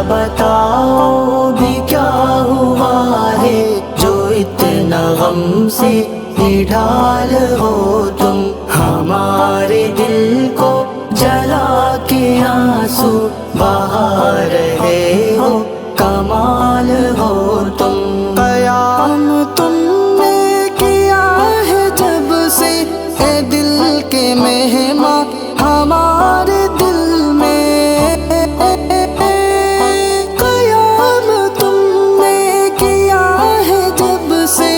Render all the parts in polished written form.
بتاؤ بھی کیا ہوا ہے جو اتنا غم سے نڈھال ہو تم، ہمارے دل کو جلا کے آنسو بہا رہے ہو، کمال ہو تم۔ قیام تم نے کیا ہے جب سے اے دل کے مہماں ہمارے دل میں، قیام تم نے کیا ہے جب سے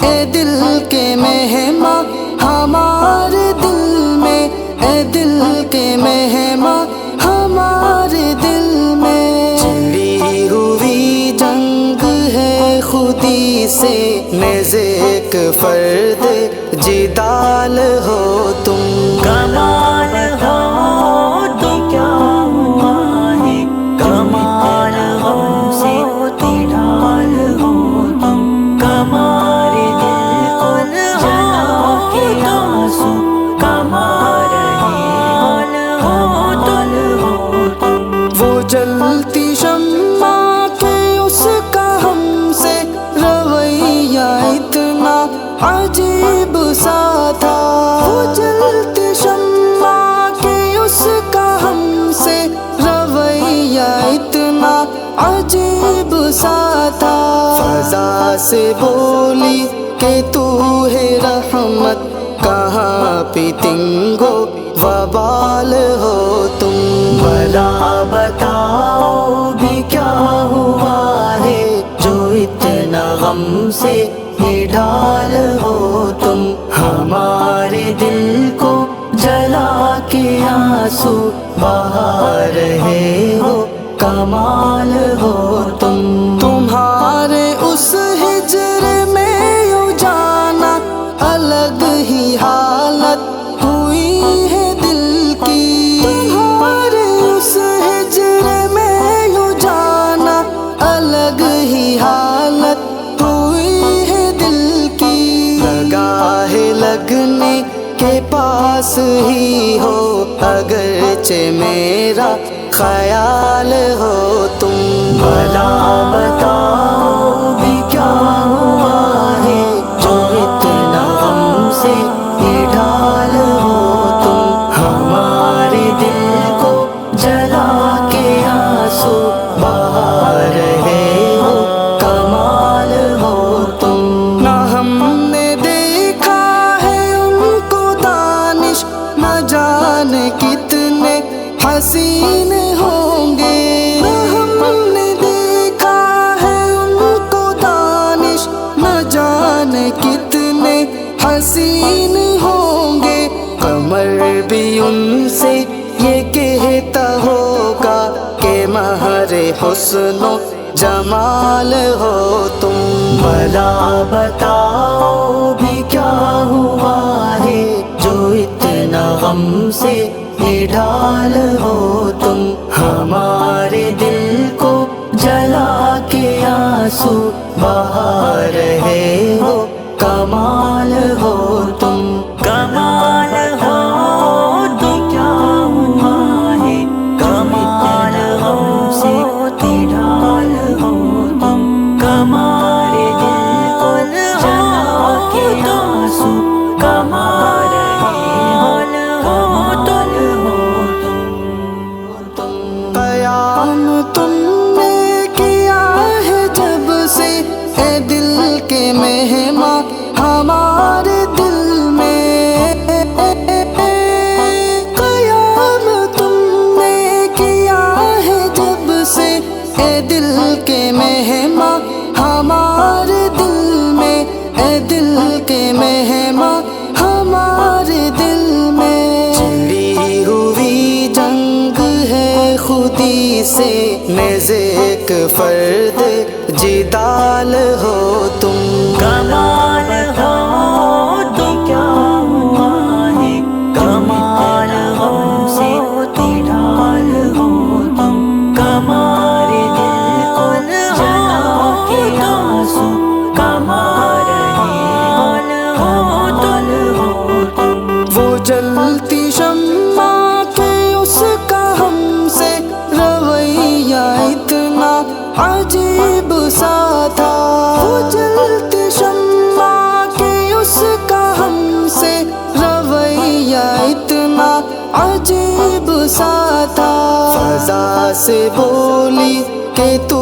اے دل کے مہماں ہمارے دل میں، اے دل کے مہماں ہمارے دل میں۔ چڑی ہوئی جنگ ہے خودی سے، نیزے ایک فرد جدال ہو تم، کمال ہو تم، کیا ہوا ہے کمال ہو سے نڈھال ہو تم، کمارے دل کو جلا کے آنسو کما رہے ہو تم۔ وہ جلتی شمع کے اس کا ہم سے رویہ اتنا عجیب سا تھا، وہ جلتی شمع کے اس کا ہم سے رویہ اتنا عجیب سا تھا۔ فضا سے بولی کہ تو ہے رحمت، کہاں پہ تنگو وبال ہو تم، بھلا بتاؤ بھی کیا ہوا ہے جو اتنا غم سے نڈھال ہو تم، ہمارے دل کو جلا کے آنسو بہا رہے ہو، کمال ہو تم۔ تمہارے اس ہجر میں یوں جانا الگ ہی حالت ہوئی ہے دل کی، تمہارے اس ہجر میں یوں جانا الگ ہی حالت ہوئی ہے دل کی۔ لگا ہے لگنے کے پاس ہی ہو اگرچہ میرا خیال ہو تم، بھلا بتاؤ بھی کیا ہوا ہے جو اتنا غم سے نڈھال ہو تم، ہمارے دل کو جلا کے آنسو بہا رہے ہو، کمال ہو تم۔ نہ ہم نے دیکھا ہے ان کو دانش، نہ جانے کتنے حسین ہوں گے، نہ ہم نے دیکھا ہے ان کو دانش، نہ جانے کتنے حسین ہوں گے۔ قمر بھی ان سے یہ کہتا ہوگا کہ مہر حسن و جمال ہو تم، بھلا بتاؤ بھی کیا ہوا ہے جو اتنا غم سے نڈھال ہو تم، ہمارے دل کو جلا کے آنسو بہا رہے ہو، کمال ہو تم، کمال ہو تم، کیا ہوا ہے کمال ہو سے نڈھال ہو تم، کمارے دل کو جلا کے آنسو کما رہے ہو تم۔ قیام تم نے کیا ہے جب سے اے دل کے مہماں ہمارے دل میں، قیام تم نے کیا ہے جب سے اے دل کے مہماں ہمارے دل میں، اے دل کے مہماں ہمارے دل میں۔ چڑی ہوئی جنگ ہے خودی سے، نیزے ایک فرد جدال ہو تم، کمال ہو تم، کیا ہوا ہے کمال ہو سے نڈھال ہو تم، کمارے دل کو جلا کے آنسو کما رہے ہو تم۔ وہ جلتی شمع کے اس کا ہم سے رویہ اتنا فضا سے بولی کہ تو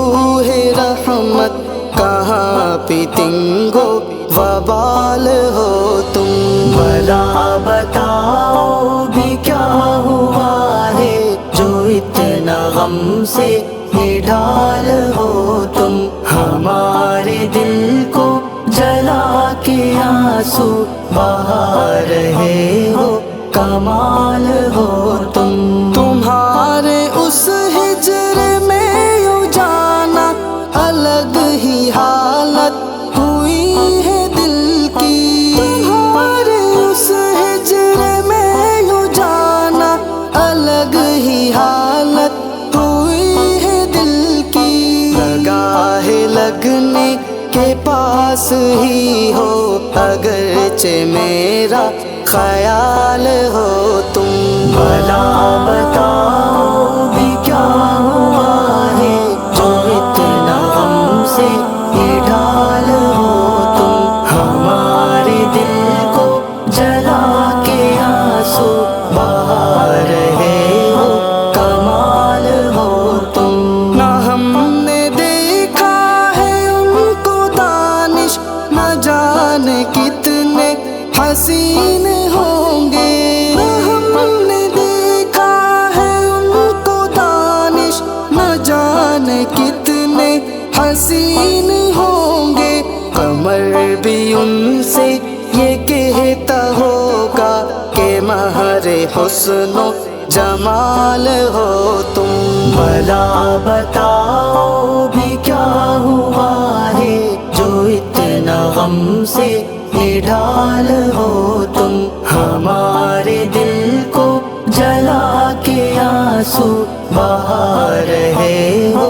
ہے رحمت، کہاں پہ تنگو وبال ہو تم، بھلا بتاؤ بھی کیا ہوا ہے جو اتنا غم سے نڈھال ہو تم، ہمارے دل کو جلا کے آنسو بہا رہے ہو، کمال ہو تم، تمہارے اس ہجر میں یوں جانا الگ ہی حالت ہوئی ہے دل کی، تمہارے اس ہجر میں یوں جانا الگ ہی حالت ہوئی ہے دل کی، لگا ہے لگنے کے پاس ہی ہو اگرچہ میرا خیال ہو تم، بھلا بتاؤ بھی کیا ہوا ہے جو اتنا غم سے نڈھال ہو تم، ہمارے دل کو جلا کے آنسو بہا رہے ہو، کمال ہو تم، نہ ہم نے دیکھا ہے ان کو دانش، نہ جانے کتنے حسین ہوں گے، نہ ہم نے دیکھا ہے ان کو دانش، نہ جانے کتنے حسین ہوں گے، قمر بھی ان سے یہ کہتا ہوگا کہ مہر حسن و جمال ہو تم، بھلا بتاؤ بھی کیا ہوا ہے جو اتنا غم سے نڈھال ہو تم، ہمارے دل کو جلا کے آنسو بہا رہے ہو،